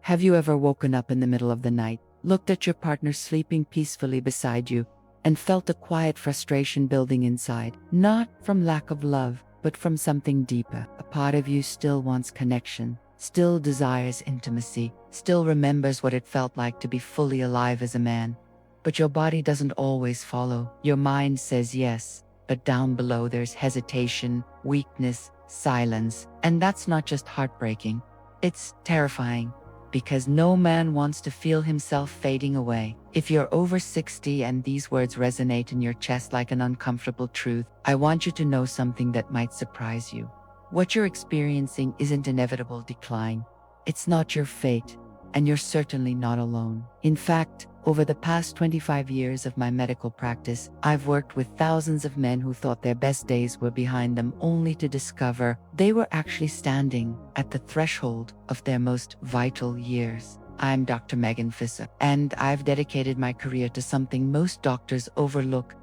Have you ever woken up in the middle of the night, looked at your partner sleeping peacefully beside you, and felt a quiet frustration building inside? Not from lack of love, but from something deeper. A part of you still wants connection, still desires intimacy, still remembers what it felt like to be fully alive as a man. But your body doesn't always follow. Your mind says yes, but down below there's hesitation, weakness, silence. And that's not just heartbreaking, it's terrifying. Because no man wants to feel himself fading away. If you're over 60 and these words resonate in your chest like an uncomfortable truth, I want you to know something that might surprise you. What you're experiencing isn't inevitable decline. It's not your fate, and you're certainly not alone. In fact, over the past 25 years of my medical practice, I've worked with thousands of men who thought their best days were behind them, only to discover they were actually standing at the threshold of their most vital years. I'm Dr. Fischer, and I've dedicated my career to something most doctors overlook: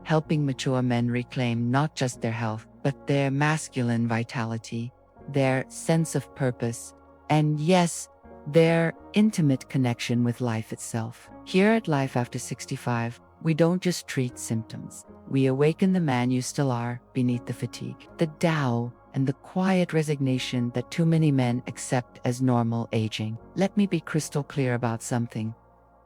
helping mature men reclaim not just their health, but their masculine vitality, their sense of purpose, and yes, their intimate connection with life itself. Here at Life After 65, we don't just treat symptoms. We awaken the man you still are beneath the fatigue, the Tao, and the quiet resignation that too many men accept as normal aging. Let me be crystal clear about something.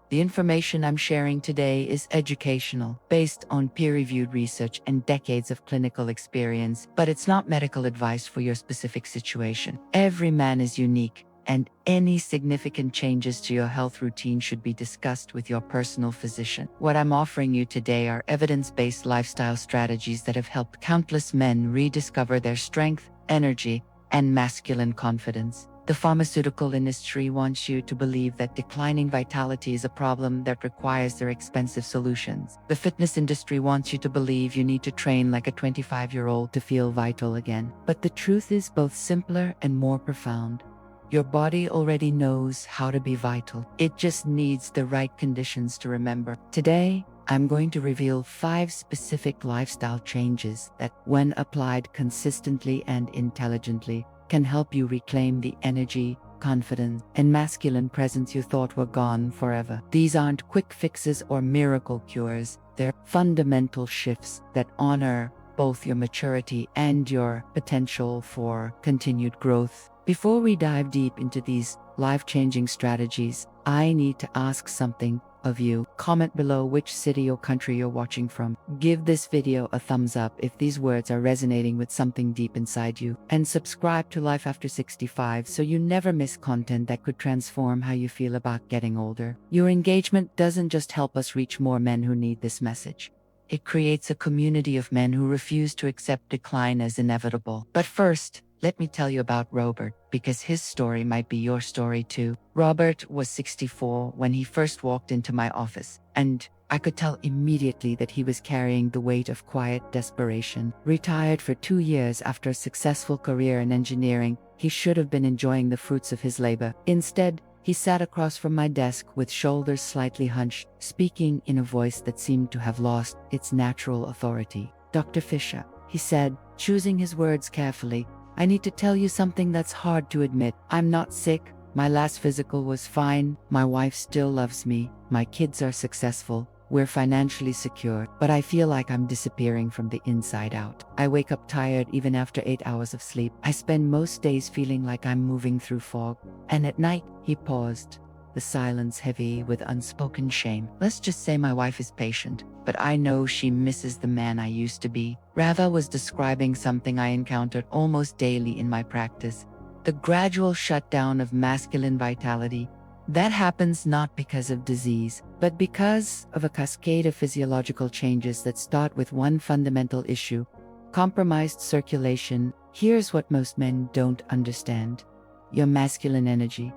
The information I'm sharing today is educational, based on peer-reviewed research and decades of clinical experience, but it's not medical advice for your specific situation. Every man is unique, and any significant changes to your health routine should be discussed with your personal physician. What I'm offering you today are evidence-based lifestyle strategies that have helped countless men rediscover their strength, energy, and masculine confidence. The pharmaceutical industry wants you to believe that declining vitality is a problem that requires their expensive solutions. The fitness industry wants you to believe you need to train like a 25-year-old to feel vital again. But the truth is both simpler and more profound. Your body already knows how to be vital. It just needs the right conditions to remember. Today, I'm going to reveal 5 specific lifestyle changes that, when applied consistently and intelligently, can help you reclaim the energy, confidence, and masculine presence you thought were gone forever. These aren't quick fixes or miracle cures. They're fundamental shifts that honor both your maturity and your potential for continued growth. Before we dive deep into these life-changing strategies, I need to ask something of you. Comment below which city or country you're watching from. Give this video a thumbs up if these words are resonating with something deep inside you. And subscribe to Life After 65 so you never miss content that could transform how you feel about getting older. Your engagement doesn't just help us reach more men who need this message. It creates a community of men who refuse to accept decline as inevitable. But first, let me tell you about Robert, because his story might be your story too. Robert was 64 when he first walked into my office, and I could tell immediately that he was carrying the weight of quiet desperation. Retired for 2 years after a successful career in engineering, he should have been enjoying the fruits of his labor. Instead, he sat across from my desk with shoulders slightly hunched, speaking in a voice that seemed to have lost its natural authority. "Dr. Fischer," he said, choosing his words carefully, "I need to tell you something that's hard to admit. I'm not sick. My last physical was fine. My wife still loves me. My kids are successful. We're financially secure. But I feel like I'm disappearing from the inside out. I wake up tired even after 8 hours of sleep. I spend most days feeling like I'm moving through fog. And at night," he paused, the silence heavy with unspoken shame. "Let's just say my wife is patient, but I know she misses the man I used to be." Rava was describing something I encountered almost daily in my practice: the gradual shutdown of masculine vitality. That happens not because of disease, but because of a cascade of physiological changes that start with one fundamental issue: compromised circulation. Here's what most men don't understand: your masculine energy,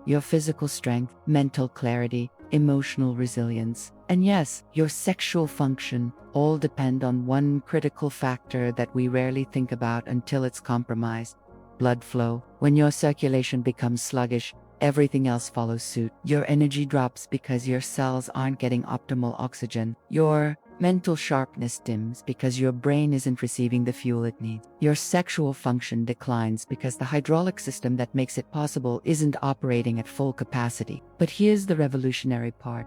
your physical strength, mental clarity, emotional resilience, and yes, your sexual function all depend on one critical factor that we rarely think about until it's compromised: blood flow. When your circulation becomes sluggish, everything else follows suit. Your energy drops because your cells aren't getting optimal oxygen. Your Mental sharpness dims because your brain isn't receiving the fuel it needs. Your sexual function declines because the hydraulic system that makes it possible isn't operating at full capacity. But here's the revolutionary part.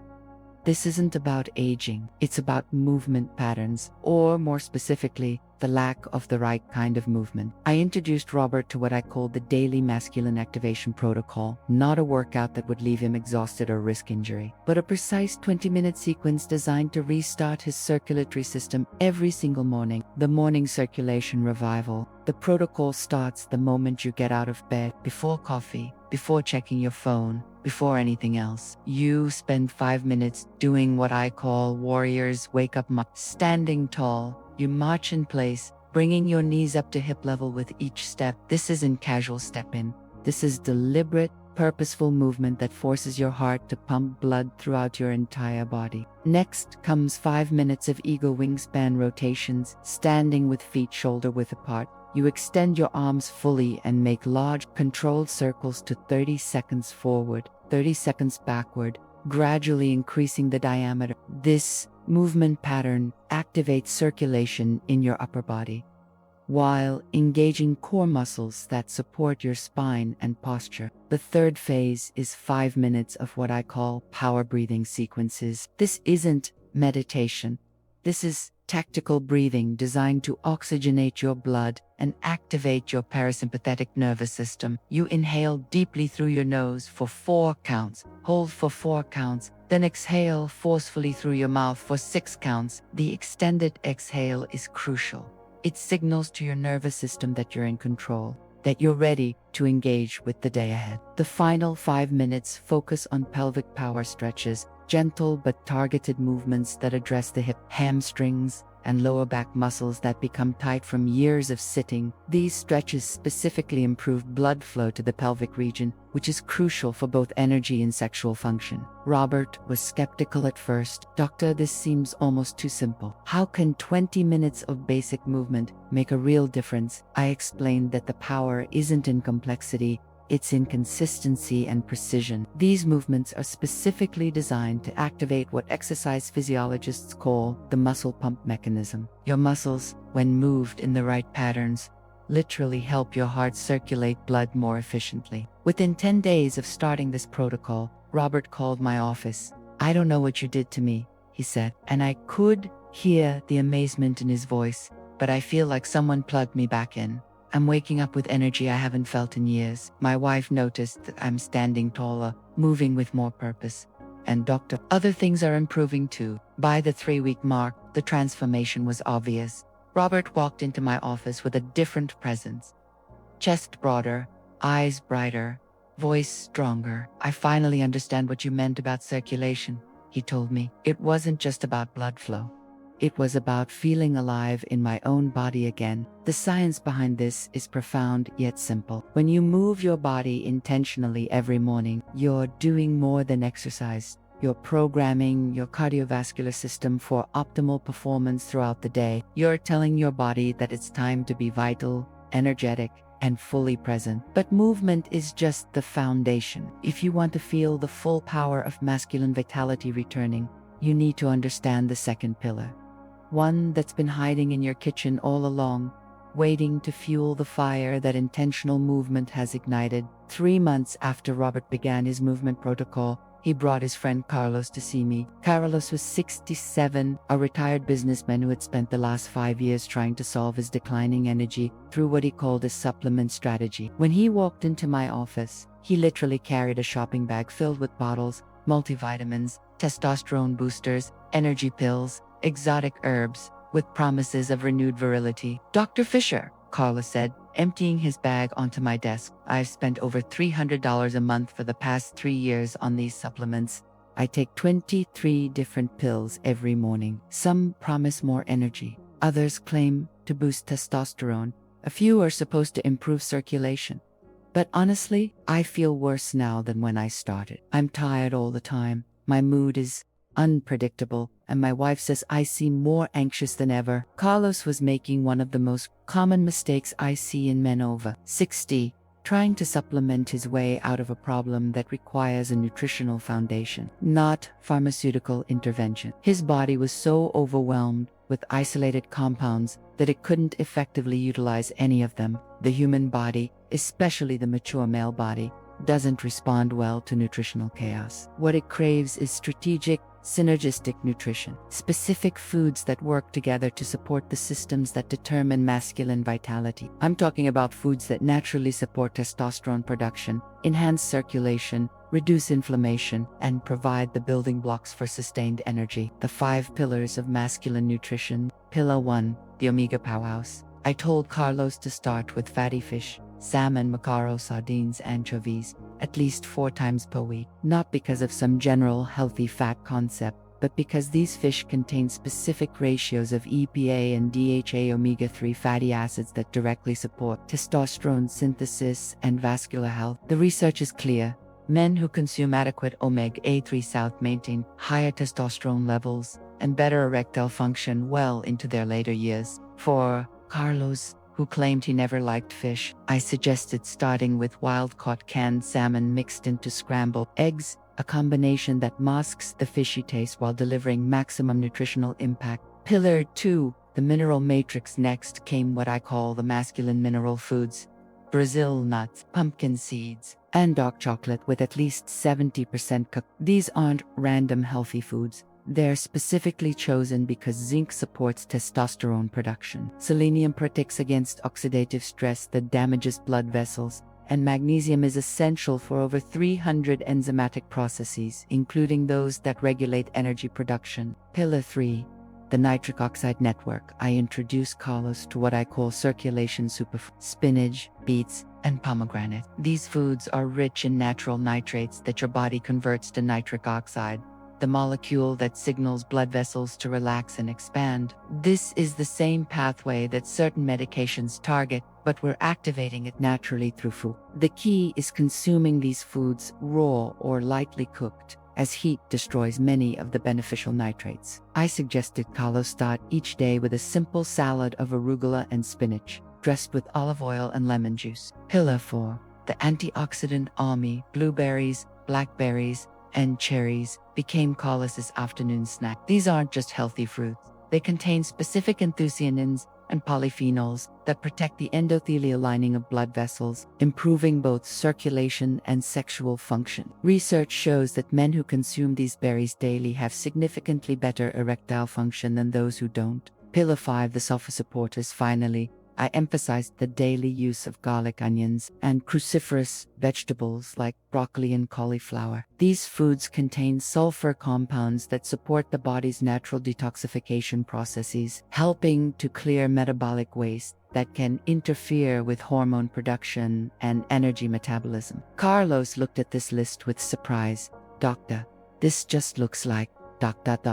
This isn't about aging, it's about movement patterns, or more specifically, the lack of the right kind of movement. I introduced Robert to what I called the daily masculine activation protocol, not a workout that would leave him exhausted or risk injury, but a precise 20-minute sequence designed to restart his circulatory system every single morning. The morning circulation revival. The protocol starts the moment you get out of bed, before coffee, before checking your phone, before anything else. You spend 5 minutes doing what I call warriors wake up, standing tall. You march in place, bringing your knees up to hip level with each step. This isn't casual step in. This is deliberate, purposeful movement that forces your heart to pump blood throughout your entire body. Next comes 5 minutes of eagle wingspan rotations, standing with feet shoulder width apart. You extend your arms fully and make large, controlled circles to 30 seconds forward, 30 seconds backward, gradually increasing the diameter. This movement pattern activates circulation in your upper body, while engaging core muscles that support your spine and posture. The third phase is 5 minutes of what I call power breathing sequences. This isn't meditation. This is tactical breathing designed to oxygenate your blood and activate your parasympathetic nervous system. You inhale deeply through your nose for 4 counts, hold for 4 counts, then exhale forcefully through your mouth for 6 counts. The extended exhale is crucial. It signals to your nervous system that you're in control, that you're ready to engage with the day ahead. The final 5 minutes focus on pelvic power stretches, gentle but targeted movements that address the hip, hamstrings, and lower back muscles that become tight from years of sitting. These stretches specifically improve blood flow to the pelvic region, which is crucial for both energy and sexual function. Robert was skeptical at first. "Doctor, this seems almost too simple. How can 20 minutes of basic movement make a real difference?" I explained that the power isn't in complexity, it's in consistency and precision. These movements are specifically designed to activate what exercise physiologists call the muscle pump mechanism. Your muscles, when moved in the right patterns, literally help your heart circulate blood more efficiently. Within 10 days of starting this protocol, Robert called my office. "I don't know what you did to me," he said, and I could hear the amazement in his voice, "but I feel like someone plugged me back in. I'm waking up with energy I haven't felt in years." My wife noticed that I'm standing taller, moving with more purpose. "And doctor, other things are improving too." By the 3-week mark, the transformation was obvious. Robert walked into my office with a different presence. Chest broader, eyes brighter, voice stronger. "I finally understand what you meant about circulation," he told me. "It wasn't just about blood flow. It was about feeling alive in my own body again." The science behind this is profound yet simple. When you move your body intentionally every morning, you're doing more than exercise. You're programming your cardiovascular system for optimal performance throughout the day. You're telling your body that it's time to be vital, energetic, and fully present. But movement is just the foundation. If you want to feel the full power of masculine vitality returning, you need to understand the second pillar. One that's been hiding in your kitchen all along, waiting to fuel the fire that intentional movement has ignited. 3 months after Robert began his movement protocol, he brought his friend Carlos to see me. Carlos was 67, a retired businessman who had spent the last 5 years trying to solve his declining energy through what he called a supplement strategy. When he walked into my office, he literally carried a shopping bag filled with bottles, multivitamins, testosterone boosters, energy pills, exotic herbs, with promises of renewed virility. "Dr. Fischer," Carlos said, emptying his bag onto my desk. "I've spent over $300 a month for the past 3 years on these supplements. I take 23 different pills every morning. Some promise more energy. Others claim to boost testosterone. A few are supposed to improve circulation. But honestly, I feel worse now than when I started. I'm tired all the time. My mood is unpredictable, and my wife says I seem more anxious than ever." Carlos was making one of the most common mistakes I see in men over 60. trying to supplement his way out of a problem that requires a nutritional foundation, not pharmaceutical intervention. His body was so overwhelmed with isolated compounds that it couldn't effectively utilize any of them. The human body, especially the mature male body, doesn't respond well to nutritional chaos. What it craves is strategic, synergistic nutrition, specific foods that work together to support the systems that determine masculine vitality. I'm talking about foods that naturally support testosterone production, enhance circulation, reduce inflammation, and provide the building blocks for sustained energy. The 5 pillars of masculine nutrition. Pillar 1, the omega powerhouse. I told Carlos to start with fatty fish, salmon, mackerel, sardines, anchovies, at least 4 times per week. Not because of some general healthy fat concept, but because these fish contain specific ratios of EPA and DHA omega-3 fatty acids that directly support testosterone synthesis and vascular health. The research is clear. Men who consume adequate omega-3 south maintain higher testosterone levels and better erectile function well into their later years. For Carlos, who claimed he never liked fish, I suggested starting with wild-caught canned salmon mixed into scrambled eggs, a combination that masks the fishy taste while delivering maximum nutritional impact. Pillar 2, the mineral matrix. Next came what I call the masculine mineral foods: Brazil nuts, pumpkin seeds, and dark chocolate with at least 70% cooked. These aren't random healthy foods. They're specifically chosen because zinc supports testosterone production. Selenium protects against oxidative stress that damages blood vessels, and magnesium is essential for over 300 enzymatic processes, including those that regulate energy production. Pillar 3, the nitric oxide network. I introduced Carlos to what I call circulation superfoods: spinach, beets, and pomegranate. These foods are rich in natural nitrates that your body converts to nitric oxide, the molecule that signals blood vessels to relax and expand. This is the same pathway that certain medications target, but we're activating it naturally through food. The key is consuming these foods raw or lightly cooked, as heat destroys many of the beneficial nitrates. I suggested Carlos start each day with a simple salad of arugula and spinach, dressed with olive oil and lemon juice. Pillar 4, the antioxidant army. Blueberries, blackberries, and cherries became Carlos's afternoon snack. These aren't just healthy fruits. They contain specific anthocyanins and polyphenols that protect the endothelial lining of blood vessels, improving both circulation and sexual function. Research shows that men who consume these berries daily have significantly better erectile function than those who don't. Pillar 5, the sulfur supporters. Finally, I emphasized the daily use of garlic, onions, and cruciferous vegetables like broccoli and cauliflower. These foods contain sulfur compounds that support the body's natural detoxification processes, helping to clear metabolic waste that can interfere with hormone production and energy metabolism. Carlos looked at this list with surprise. "Doctor, this just looks like ...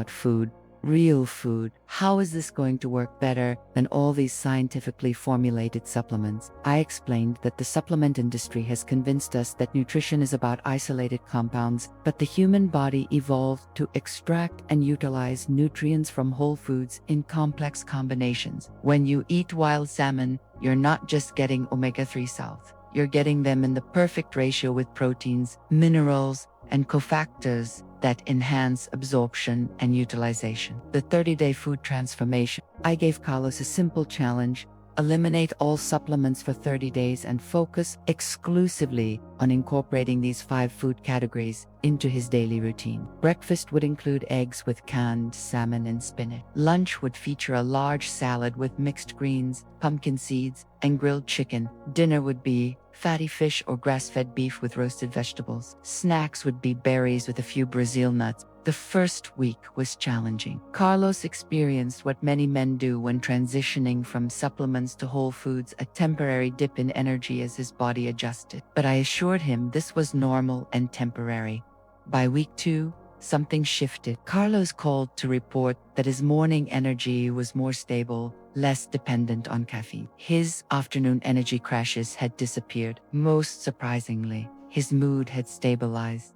food. Real food. How is this going to work better than all these scientifically formulated supplements?" I explained that the supplement industry has convinced us that nutrition is about isolated compounds, but the human body evolved to extract and utilize nutrients from whole foods in complex combinations. When you eat wild salmon, you're not just getting omega-3 salts. You're getting them in the perfect ratio with proteins, minerals, and cofactors that enhance absorption and utilization. The 30-day food transformation. I gave Carlos a simple challenge: eliminate all supplements for 30 days and focus exclusively on incorporating these 5 food categories into his daily routine. Breakfast would include eggs with canned salmon and spinach. Lunch would feature a large salad with mixed greens, pumpkin seeds, and grilled chicken. Dinner would be fatty fish or grass-fed beef with roasted vegetables. Snacks would be berries with a few Brazil nuts. The first week was challenging. Carlos experienced what many men do when transitioning from supplements to whole foods: a temporary dip in energy as his body adjusted. But I assured him this was normal and temporary. By week 2, something shifted. Carlos called to report that his morning energy was more stable, less dependent on caffeine. His afternoon energy crashes had disappeared. Most surprisingly, his mood had stabilized.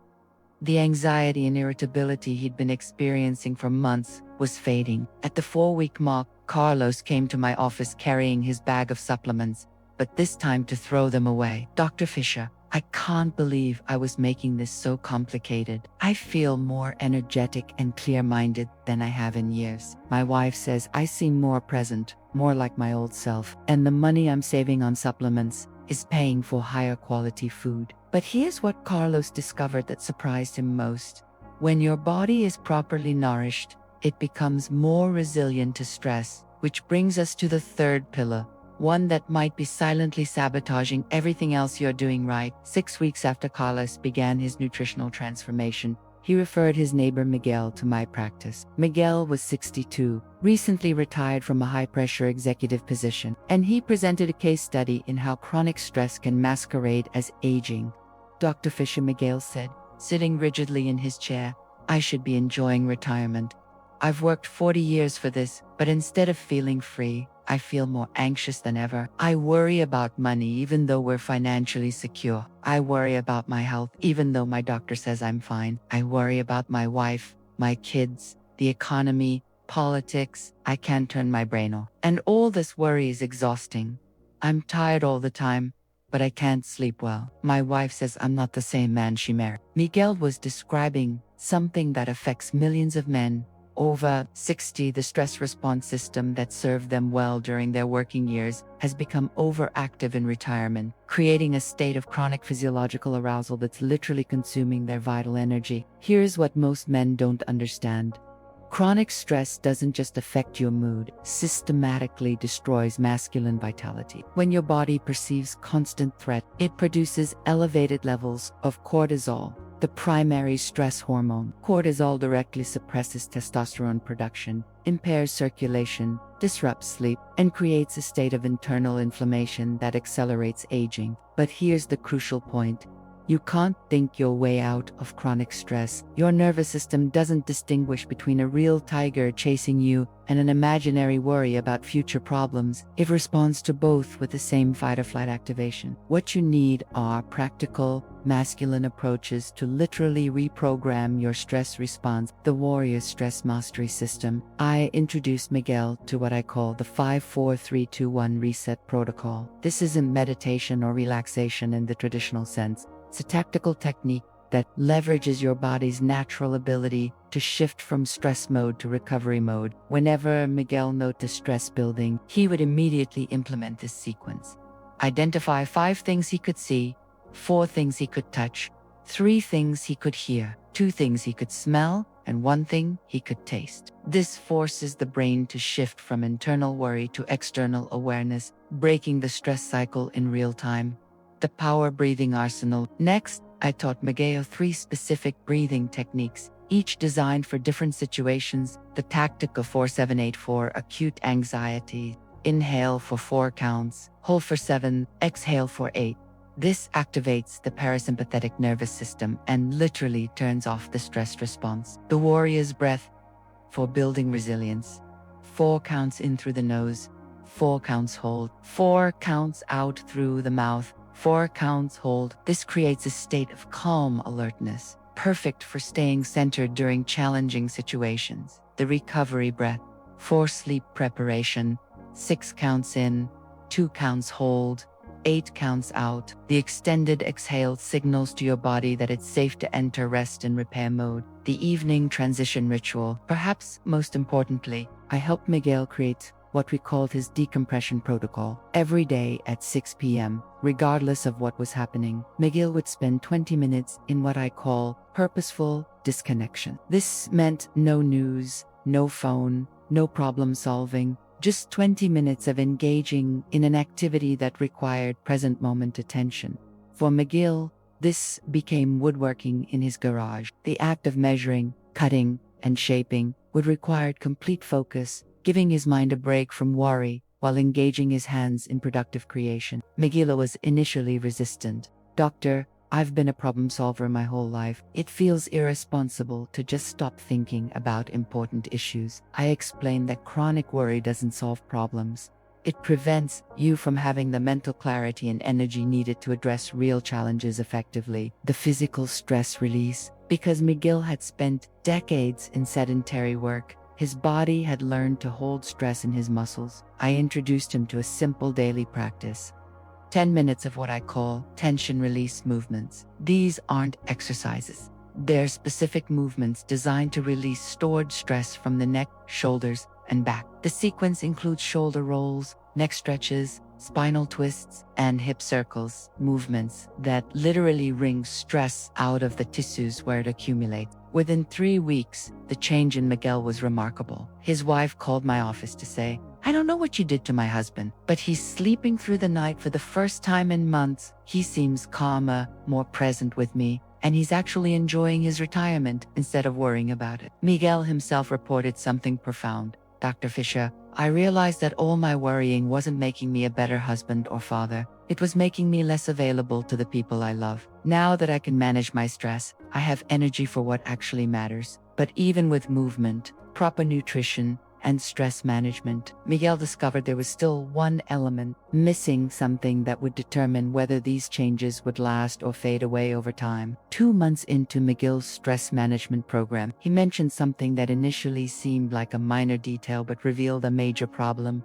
The anxiety and irritability he'd been experiencing for months was fading. At the 4-week mark, Carlos came to my office carrying his bag of supplements, but this time to throw them away. Dr. Fischer, I can't believe I was making this so complicated. I feel more energetic and clear-minded than I have in years. My wife says I seem more present, more like my old self, and the money I'm saving on supplements is paying for higher quality food. But here's what Carlos discovered that surprised him most. When your body is properly nourished, it becomes more resilient to stress, which brings us to the third pillar, one that might be silently sabotaging everything else you're doing right. 6 weeks after Carlos began his nutritional transformation, he referred his neighbor Miguel to my practice. Miguel was 62, recently retired from a high-pressure executive position, and he presented a case study in how chronic stress can masquerade as aging. Dr. Fischer, Miguel said, sitting rigidly in his chair, I should be enjoying retirement. I've worked 40 years for this, but instead of feeling free, I feel more anxious than ever. I worry about money even though we're financially secure. I worry about my health even though my doctor says I'm fine. I worry about my wife, my kids, the economy, politics. I can't turn my brain off. And all this worry is exhausting. I'm tired all the time, but I can't sleep well. My wife says I'm not the same man she married. Miguel was describing something that affects millions of men over 60. The stress response system that served them well during their working years has become overactive in retirement, creating a state of chronic physiological arousal that's literally consuming their vital energy. Here's what most men don't understand. Chronic stress doesn't just affect your mood, it systematically destroys masculine vitality. When your body perceives constant threat, it produces elevated levels of cortisol, the primary stress hormone. Cortisol directly suppresses testosterone production, impairs circulation, disrupts sleep, and creates a state of internal inflammation that accelerates aging. But here's the crucial point. You can't think your way out of chronic stress. Your nervous system doesn't distinguish between a real tiger chasing you and an imaginary worry about future problems. It responds to both with the same fight-or-flight activation. What you need are practical, masculine approaches to literally reprogram your stress response. The Warrior Stress Mastery System. I introduced Miguel to what I call the 5-4-3-2-1 reset protocol. This isn't meditation or relaxation in the traditional sense. It's a tactical technique that leverages your body's natural ability to shift from stress mode to recovery mode. Whenever Miguel noticed stress building, he would immediately implement this sequence. Identify 5 things he could see, 4 things he could touch, 3 things he could hear, 2 things he could smell, and 1 thing he could taste. This forces the brain to shift from internal worry to external awareness, breaking the stress cycle in real time. The power breathing arsenal. Next, I taught Miguel 3 specific breathing techniques, each designed for different situations. The tactic of 4-7-8 for acute anxiety. Inhale for 4 counts, hold for 7, exhale for 8. This activates the parasympathetic nervous system and literally turns off the stress response. The warrior's breath for building resilience. 4 counts in through the nose, 4 counts hold, 4 counts out through the mouth, 4 counts hold. This creates a state of calm alertness, perfect for staying centered during challenging situations. The recovery breath for sleep preparation. 6 counts in, 2 counts hold, 8 counts out. The extended exhale signals to your body that it's safe to enter rest and repair mode. The evening transition ritual. Perhaps most importantly, I helped Miguel create what we called his decompression protocol. Every day at 6 p.m., regardless of what was happening, Miguel would spend 20 minutes in what I call purposeful disconnection. This meant no news, no phone, no problem solving, just 20 minutes of engaging in an activity that required present moment attention. For Miguel, this became woodworking in his garage. The act of measuring, cutting, and shaping would require complete focus, giving his mind a break from worry while engaging his hands in productive creation. Miguel was initially resistant. Doctor, I've been a problem solver my whole life. It feels irresponsible to just stop thinking about important issues. I explained that chronic worry doesn't solve problems. It prevents you from having the mental clarity and energy needed to address real challenges effectively. The physical stress release. Because Miguel had spent decades in sedentary work, his body had learned to hold stress in his muscles. I introduced him to a simple daily practice. 10 minutes of what I call tension release movements. These aren't exercises. They're specific movements designed to release stored stress from the neck, shoulders, and back. The sequence includes shoulder rolls, neck stretches, spinal twists, and hip circles, movements that literally wring stress out of the tissues where it accumulates. Within 3 weeks, the change in Miguel was remarkable. His wife called my office to say, "I don't know what you did to my husband, but he's sleeping through the night for the first time in months. He seems calmer, more present with me, and he's actually enjoying his retirement instead of worrying about it." Miguel himself reported something profound. "Dr. Fischer, I realized that all my worrying wasn't making me a better husband or father. It was making me less available to the people I love. Now that I can manage my stress, I have energy for what actually matters." But even with movement, proper nutrition, and stress management, Miguel discovered there was still one element missing, something that would determine whether these changes would last or fade away over time. 2 months into Miguel's stress management program, he mentioned something that initially seemed like a minor detail but revealed a major problem.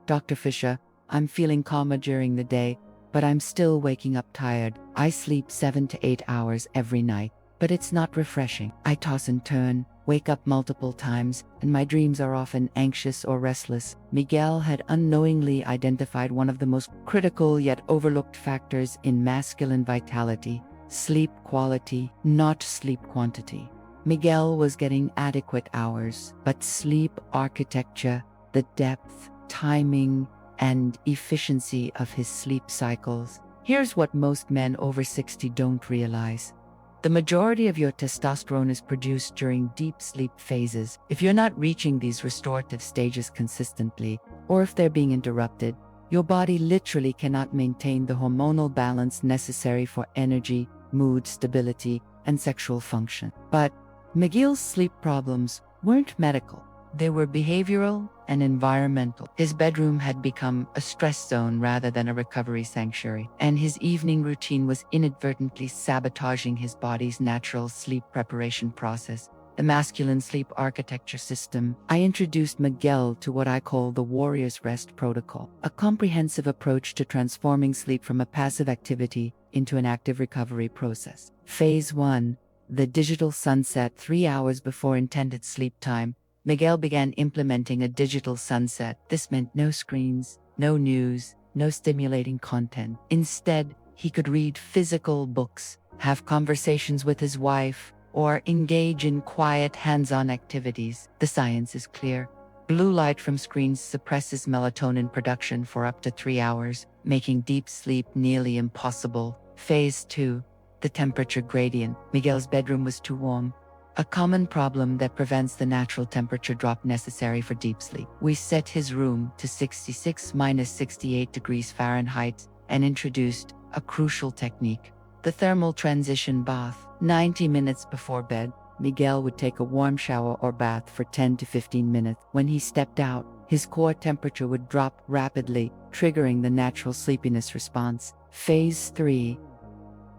"Dr. Fischer, I'm feeling calmer during the day, but I'm still waking up tired. I sleep 7 to 8 hours every night, but it's not refreshing. I toss and turn, wake up multiple times, and my dreams are often anxious or restless." Miguel had unknowingly identified one of the most critical yet overlooked factors in masculine vitality: sleep quality, not sleep quantity. Miguel was getting adequate hours, but sleep architecture, the depth, timing, and efficiency of his sleep cycles. Here's what most men over 60 don't realize. The majority of your testosterone is produced during deep sleep phases. If you're not reaching these restorative stages consistently, or if they're being interrupted, your body literally cannot maintain the hormonal balance necessary for energy, mood stability, and sexual function. But Miguel's sleep problems weren't medical. They were behavioral and environmental. His bedroom had become a stress zone rather than a recovery sanctuary, and his evening routine was inadvertently sabotaging his body's natural sleep preparation process, the masculine sleep architecture system. I introduced Miguel to what I call the Warrior's Rest Protocol, a comprehensive approach to transforming sleep from a passive activity into an active recovery process. Phase 1, the digital sunset 3 hours before intended sleep time. Miguel began implementing a digital sunset. This meant no screens, no news, no stimulating content. Instead, he could read physical books, have conversations with his wife, or engage in quiet, hands-on activities. The science is clear. Blue light from screens suppresses melatonin production for up to 3 hours, making deep sleep nearly impossible. Phase 2, the temperature gradient. Miguel's bedroom was too warm, a common problem that prevents the natural temperature drop necessary for deep sleep. We set his room to 66-68 degrees Fahrenheit and introduced a crucial technique: the thermal transition bath. 90 minutes before bed, Miguel would take a warm shower or bath for 10 to 15 minutes. When he stepped out, his core temperature would drop rapidly, triggering the natural sleepiness response. Phase 3,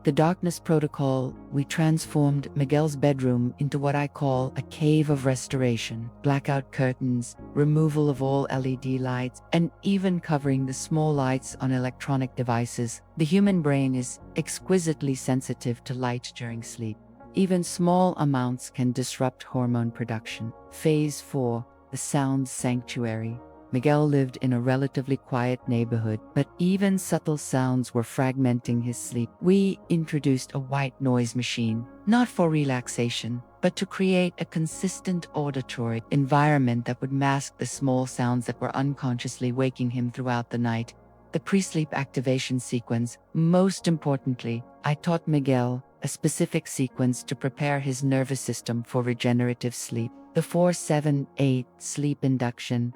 the darkness protocol. We transformed Miguel's bedroom into what I call a cave of restoration. Blackout curtains, removal of all LED lights, and even covering the small lights on electronic devices. The human brain is exquisitely sensitive to light during sleep. Even small amounts can disrupt hormone production. Phase 4, the sound sanctuary. Miguel lived in a relatively quiet neighborhood, but even subtle sounds were fragmenting his sleep. We introduced a white noise machine, not for relaxation, but to create a consistent auditory environment that would mask the small sounds that were unconsciously waking him throughout the night. The pre-sleep activation sequence. Most importantly, I taught Miguel a specific sequence to prepare his nervous system for regenerative sleep. The 4-7-8 sleep induction.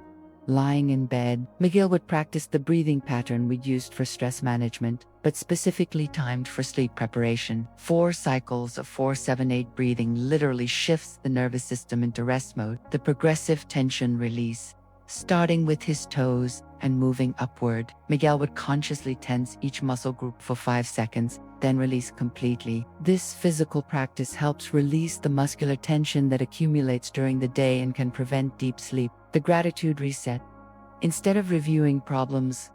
Lying in bed, Miguel would practice the breathing pattern we'd used for stress management, but specifically timed for sleep preparation. 4 cycles of 4-7-8 breathing literally shifts the nervous system into rest mode. The progressive tension release. Starting with his toes and moving upward, Miguel would consciously tense each muscle group for 5 seconds, then release completely. This physical practice helps release the muscular tension that accumulates during the day and can prevent deep sleep. The gratitude reset. Instead of reviewing problems,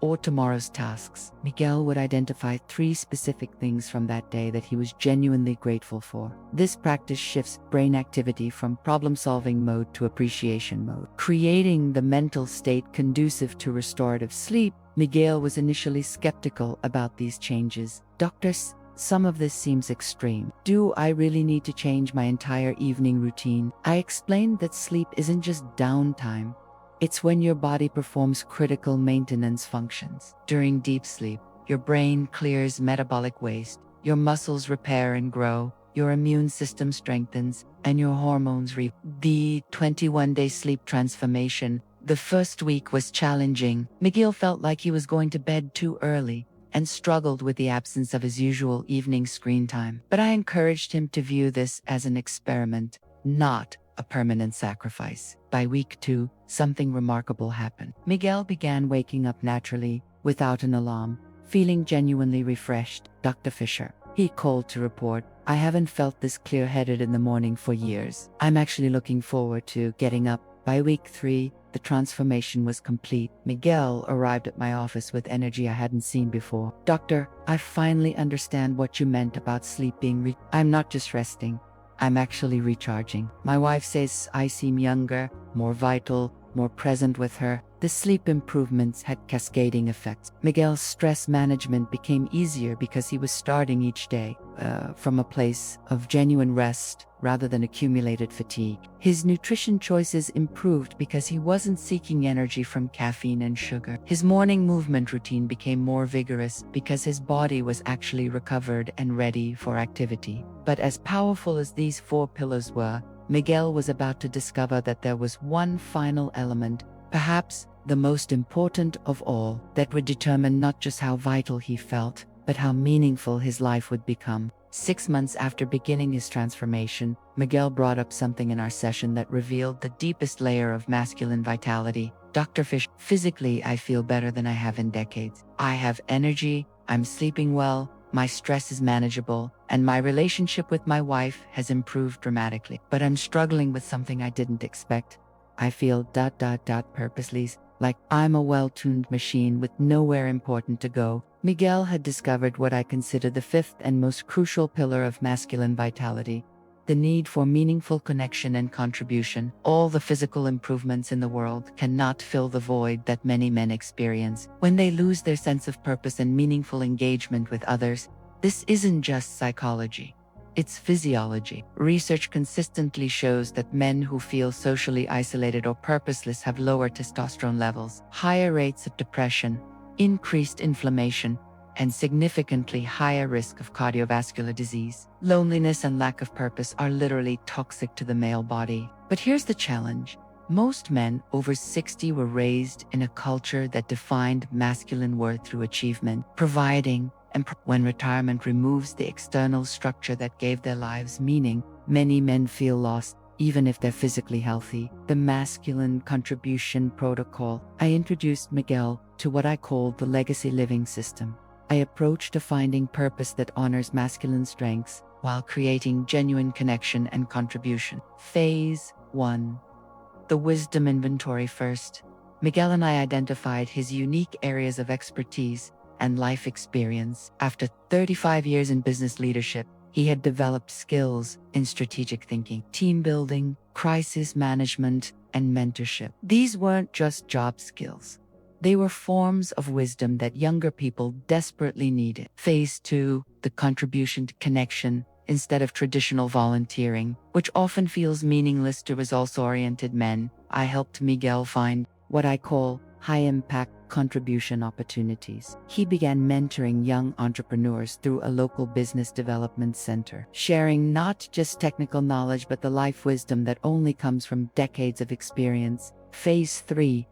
or tomorrow's tasks. Miguel would identify 3 specific things from that day that he was genuinely grateful for. This practice shifts brain activity from problem-solving mode to appreciation mode, creating the mental state conducive to restorative sleep. Miguel was initially skeptical about these changes. Doctors, some of this seems extreme. Do I really need to change my entire evening routine? I explained that sleep isn't just downtime. It's when your body performs critical maintenance functions. During deep sleep, your brain clears metabolic waste, your muscles repair and grow, your immune system strengthens, and your hormones The 21-day sleep transformation. The first week was challenging. Miguel felt like he was going to bed too early and struggled with the absence of his usual evening screen time. But I encouraged him to view this as an experiment, not a permanent sacrifice. By week 2, something remarkable happened. Miguel began waking up naturally, without an alarm, feeling genuinely refreshed. Dr. Fischer, he called to report, I haven't felt this clear-headed in the morning for years. I'm actually looking forward to getting up. By week 3, the transformation was complete. Miguel arrived at my office with energy I hadn't seen before. Doctor, I finally understand what you meant about sleep being I'm not just resting. I'm actually recharging. My wife says I seem younger, more vital, more present with her. The sleep improvements had cascading effects. Miguel's stress management became easier because he was starting each day from a place of genuine rest rather than accumulated fatigue. His nutrition choices improved because he wasn't seeking energy from caffeine and sugar. His morning movement routine became more vigorous because his body was actually recovered and ready for activity. But as powerful as these 4 pillars were, Miguel was about to discover that there was one final element, perhaps the most important of all, that would determine not just how vital he felt, but how meaningful his life would become. 6 months after beginning his transformation, Miguel brought up something in our session that revealed the deepest layer of masculine vitality. Dr. Fischer, physically, I feel better than I have in decades. I have energy, I'm sleeping well, my stress is manageable, and my relationship with my wife has improved dramatically. But I'm struggling with something I didn't expect. I feel purposely like I'm a well-tuned machine with nowhere important to go. Miguel had discovered what I consider the 5th and most crucial pillar of masculine vitality, the need for meaningful connection and contribution. All the physical improvements in the world cannot fill the void that many men experience when they lose their sense of purpose and meaningful engagement with others. This isn't just psychology. It's physiology. Research consistently shows that men who feel socially isolated or purposeless have lower testosterone levels, higher rates of depression, increased inflammation, and significantly higher risk of cardiovascular disease. Loneliness and lack of purpose are literally toxic to the male body. But here's the challenge. Most men over 60 were raised in a culture that defined masculine worth through achievement, providing, and when retirement removes the external structure that gave their lives meaning, many men feel lost, even if they're physically healthy. The Masculine Contribution Protocol. I introduced Miguel to what I called the legacy living system. I approach to finding purpose that honors masculine strengths while creating genuine connection and contribution. Phase 1. The wisdom inventory first. Miguel and I identified his unique areas of expertise and life experience. After 35 years in business leadership, he had developed skills in strategic thinking, team building, crisis management, and mentorship. These weren't just job skills. They were forms of wisdom that younger people desperately needed. Phase 2, the contribution to connection. Instead of traditional volunteering, which often feels meaningless to results-oriented men, I helped Miguel find what I call high-impact contribution opportunities. He began mentoring young entrepreneurs through a local business development center, sharing not just technical knowledge but the life wisdom that only comes from decades of experience. Phase 3.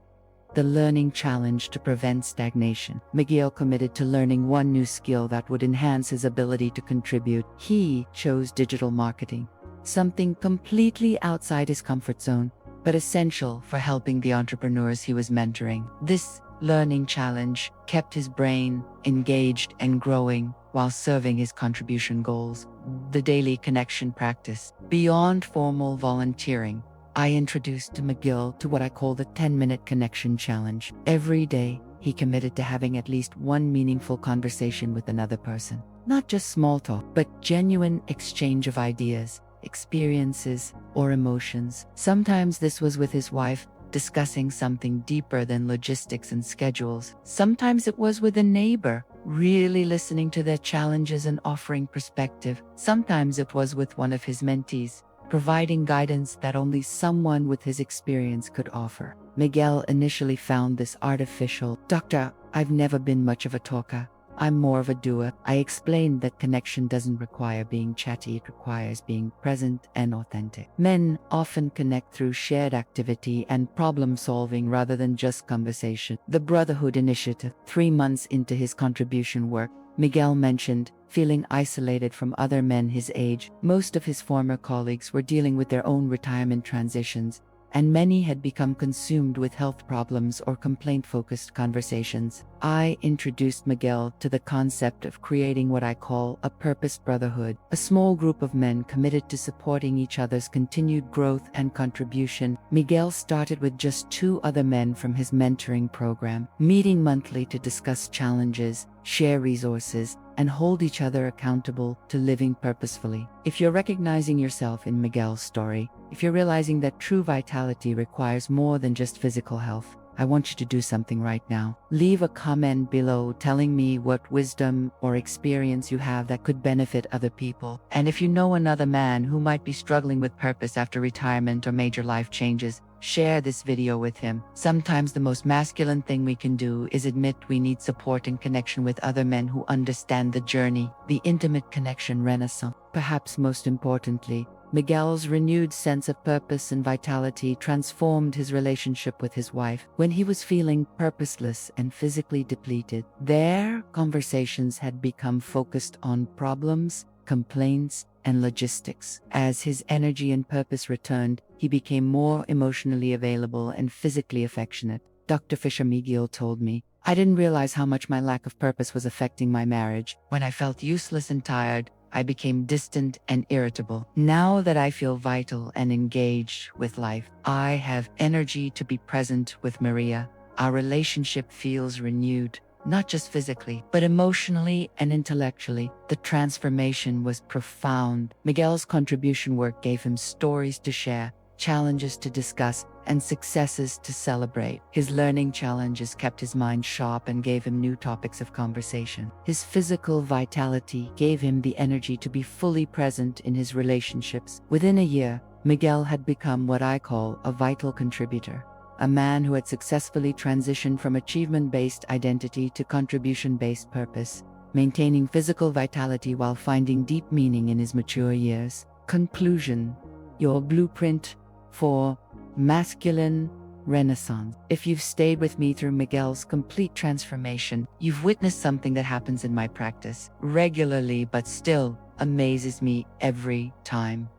The learning challenge to prevent stagnation. Miguel committed to learning one new skill that would enhance his ability to contribute. He chose digital marketing, something completely outside his comfort zone, but essential for helping the entrepreneurs he was mentoring. This learning challenge kept his brain engaged and growing while serving his contribution goals. The daily connection practice. Beyond formal volunteering, I introduced Miguel to what I call the 10-minute connection challenge. Every day, he committed to having at least one meaningful conversation with another person. Not just small talk, but genuine exchange of ideas, experiences, or emotions. Sometimes this was with his wife, discussing something deeper than logistics and schedules. Sometimes it was with a neighbor, really listening to their challenges and offering perspective. Sometimes it was with one of his mentees, providing guidance that only someone with his experience could offer. Miguel initially found this artificial. "Doctor, I've never been much of a talker. I'm more of a doer." I explained that connection doesn't require being chatty, it requires being present and authentic. Men often connect through shared activity and problem solving rather than just conversation. The Brotherhood Initiative. 3 months into his contribution work, Miguel mentioned feeling isolated from other men his age. Most of his former colleagues were dealing with their own retirement transitions, and many had become consumed with health problems or complaint-focused conversations. I introduced Miguel to the concept of creating what I call a purpose brotherhood, a small group of men committed to supporting each other's continued growth and contribution. Miguel started with just 2 other men from his mentoring program, meeting monthly to discuss challenges, share resources, and hold each other accountable to living purposefully. If you're recognizing yourself in Miguel's story, if you're realizing that true vitality requires more than just physical health, I want you to do something right now. Leave a comment below telling me what wisdom or experience you have that could benefit other people. And if you know another man who might be struggling with purpose after retirement or major life changes, share this video with him. Sometimes the most masculine thing we can do is admit we need support and connection with other men who understand the journey, the intimate connection renaissance. Perhaps most importantly, Miguel's renewed sense of purpose and vitality transformed his relationship with his wife. When he was feeling purposeless and physically depleted, their conversations had become focused on problems, complaints, and logistics. As his energy and purpose returned, he became more emotionally available and physically affectionate. Dr. Fischer Miguel told me, "I didn't realize how much my lack of purpose was affecting my marriage. When I felt useless and tired, I became distant and irritable. Now that I feel vital and engaged with life, I have energy to be present with Maria. Our relationship feels renewed, not just physically, but emotionally and intellectually." The transformation was profound. Miguel's contribution work gave him stories to share, challenges to discuss, and successes to celebrate. His learning challenges kept his mind sharp and gave him new topics of conversation. His physical vitality gave him the energy to be fully present in his relationships. Within a year, Miguel had become what I call a vital contributor, a man who had successfully transitioned from achievement-based identity to contribution-based purpose, maintaining physical vitality while finding deep meaning in his mature years. Conclusion: your blueprint for masculine renaissance. If you've stayed with me through Miguel's complete transformation, you've witnessed something that happens in my practice regularly but still amazes me every time: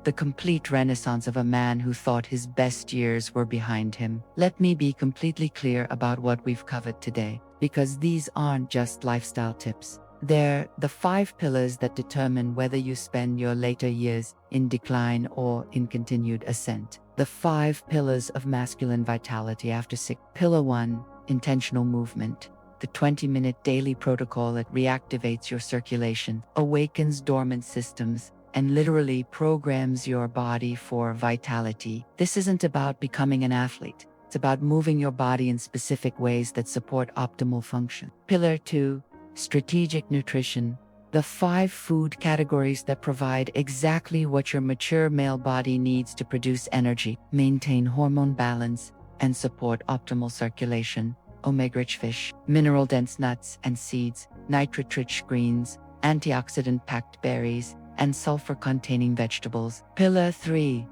the complete renaissance of a man who thought his best years were behind him. Let me be completely clear about what we've covered today, because these aren't just lifestyle tips. They're the 5 pillars that determine whether you spend your later years in decline or in continued ascent. The 5 pillars of masculine vitality after 6. Pillar 1, intentional movement. The 20-minute daily protocol that reactivates your circulation, awakens dormant systems, and literally programs your body for vitality. This isn't about becoming an athlete. It's about moving your body in specific ways that support optimal function. Pillar 2, strategic nutrition. The 5 food categories that provide exactly what your mature male body needs to produce energy, maintain hormone balance, and support optimal circulation. Omega-rich fish, mineral-dense nuts and seeds, nitrate-rich greens, antioxidant-packed berries, and sulfur-containing vegetables. Pillar 3,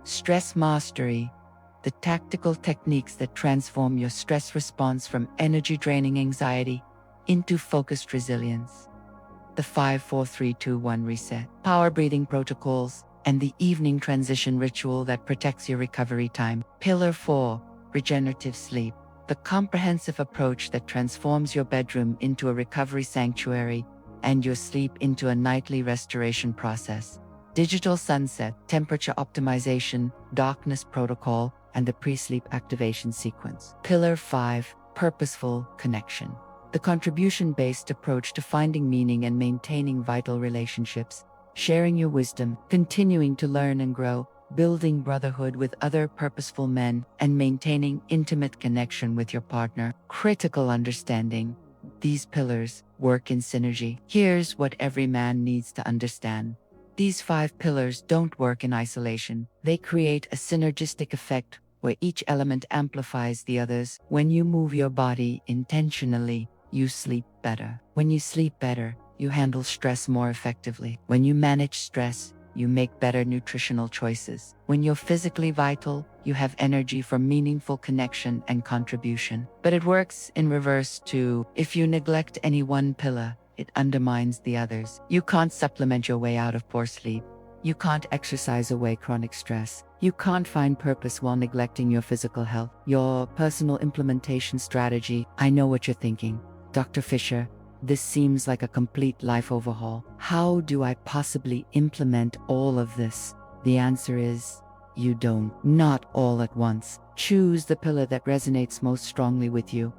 stress mastery. The tactical techniques that transform your stress response from energy-draining anxiety into focused resilience. The 5-4-3-2-1 reset, power breathing protocols, and the evening transition ritual that protects your recovery time. Pillar 4, regenerative sleep. The comprehensive approach that transforms your bedroom into a recovery sanctuary and your sleep into a nightly restoration process. Digital sunset, temperature optimization, darkness protocol, and the pre-sleep activation sequence. Pillar 5, purposeful connection. The contribution-based approach to finding meaning and maintaining vital relationships, sharing your wisdom, continuing to learn and grow, building brotherhood with other purposeful men, and maintaining intimate connection with your partner. Critical understanding. These pillars work in synergy. Here's what every man needs to understand. These 5 pillars don't work in isolation. They create a synergistic effect where each element amplifies the others. When you move your body intentionally, you sleep better. When you sleep better, you handle stress more effectively. When you manage stress, you make better nutritional choices. When you're physically vital, you have energy for meaningful connection and contribution. But it works in reverse too. If you neglect any one pillar, it undermines the others. You can't supplement your way out of poor sleep. You can't exercise away chronic stress. You can't find purpose while neglecting your physical health. Your personal implementation strategy. I know what you're thinking. Dr. Fischer, this seems like a complete life overhaul. How do I possibly implement all of this? The answer is, you don't. Not all at once. Choose the pillar that resonates most strongly with you,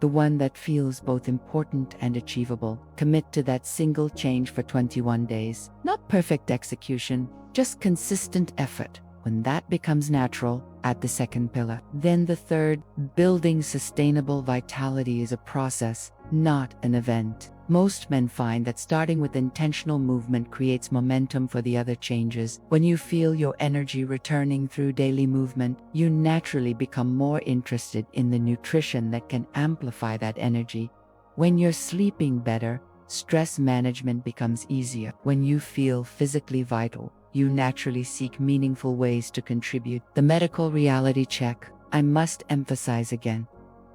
the one that feels both important and achievable. Commit to that single change for 21 days. Not perfect execution, just consistent effort. When that becomes natural, add the second pillar. Then the third. Building sustainable vitality is a process, not an event. Most men find that starting with intentional movement creates momentum for the other changes. When you feel your energy returning through daily movement, you naturally become more interested in the nutrition that can amplify that energy. When you're sleeping better, stress management becomes easier. When you feel physically vital, you naturally seek meaningful ways to contribute. The medical reality check. I must emphasize again.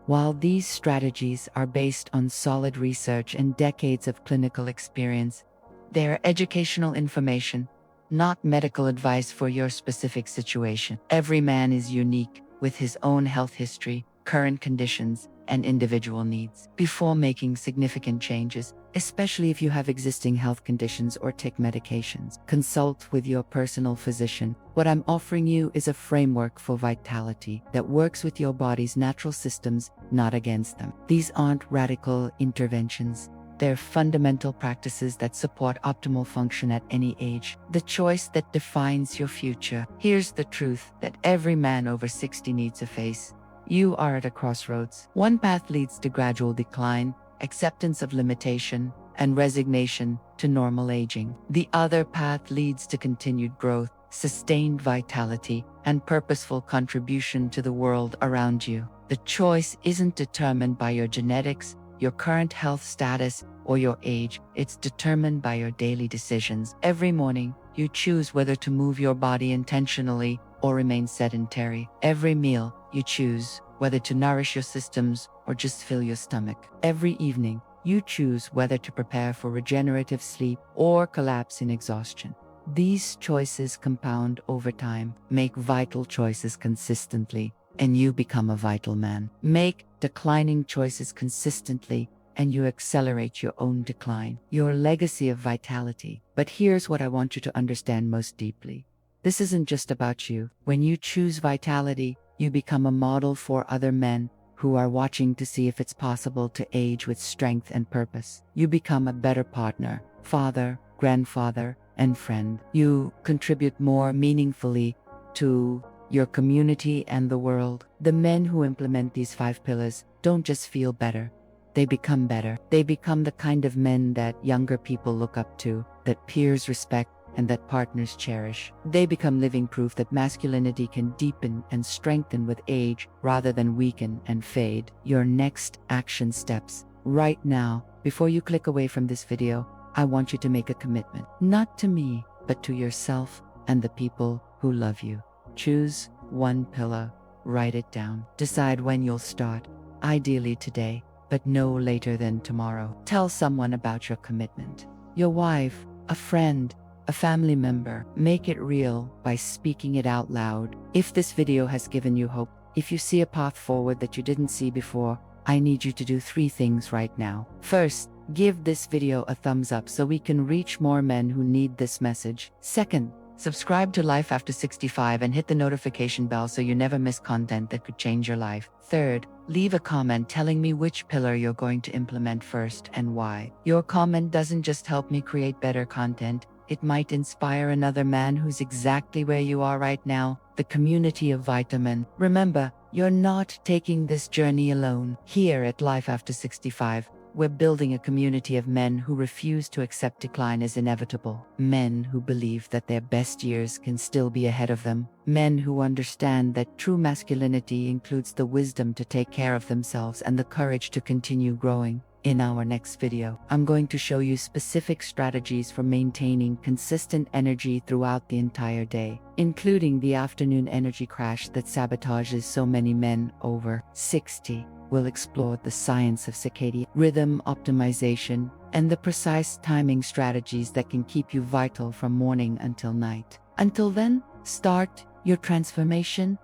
While these strategies are based on solid research and decades of clinical experience, they are educational information, not medical advice for your specific situation. Every man is unique, with his own health history, current conditions, and individual needs. Before making significant changes, especially if you have existing health conditions or take medications, consult with your personal physician. What I'm offering you is a framework for vitality that works with your body's natural systems, not against them. These aren't radical interventions. They're fundamental practices that support optimal function at any age. The choice that defines your future. Here's the truth that every man over 60 needs to face. You are at a crossroads. One path leads to gradual decline, acceptance of limitation, and resignation to normal aging. The other path leads to continued growth, sustained vitality, and purposeful contribution to the world around you. The choice isn't determined by your genetics, your current health status, or your age. It's determined by your daily decisions. Every morning, you choose whether to move your body intentionally or remain sedentary. Every meal, you choose whether to nourish your systems or just fill your stomach. Every evening, you choose whether to prepare for regenerative sleep or collapse in exhaustion. These choices compound over time. Make vital choices consistently, and you become a vital man. Make declining choices consistently, and you accelerate your own decline, your legacy of vitality. But here's what I want you to understand most deeply. This isn't just about you. When you choose vitality, you become a model for other men who are watching to see if it's possible to age with strength and purpose. You become a better partner, father, grandfather, and friend. You contribute more meaningfully to your community and the world. The men who implement these 5 pillars don't just feel better. They become better. They become the kind of men that younger people look up to, that peers respect, and that partners cherish. They become living proof that masculinity can deepen and strengthen with age rather than weaken and fade. Your next action steps. Right now, before you click away from this video, I want you to make a commitment. Not to me, but to yourself and the people who love you. Choose one pillar. Write it down. Decide when you'll start. Ideally today, but no later than tomorrow. Tell someone about your commitment. Your wife, a friend, a family member. Make it real by speaking it out loud. If this video has given you hope, if you see a path forward that you didn't see before, I need you to do 3 things right now. First, give this video a thumbs up so we can reach more men who need this message. Second, Subscribe to Life After 65 and hit the notification bell so you never miss content that could change your life. Third, leave a comment telling me which pillar you're going to implement first and why. Your comment doesn't just help me create better content, it might inspire another man who's exactly where you are right now, the community of vitamin. Remember, you're not taking this journey alone. Here at Life After 65, we're building a community of men who refuse to accept decline as inevitable. Men who believe that their best years can still be ahead of them. Men who understand that true masculinity includes the wisdom to take care of themselves and the courage to continue growing. In our next video, I'm going to show you specific strategies for maintaining consistent energy throughout the entire day, including the afternoon energy crash that sabotages so many men over 60. We'll explore the science of circadian rhythm optimization and the precise timing strategies that can keep you vital from morning until night. Until then, start your transformation.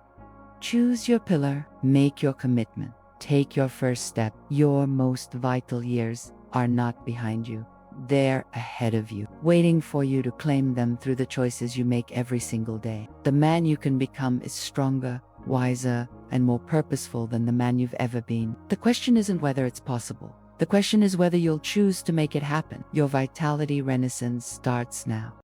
Choose your pillar, make your commitment, take your first step. Your most vital years are not behind you. They're ahead of you, waiting for you to claim them through the choices you make every single day. The man you can become is stronger, wiser, and more purposeful than the man you've ever been. The question isn't whether it's possible. The question is whether you'll choose to make it happen. Your vitality renaissance starts now.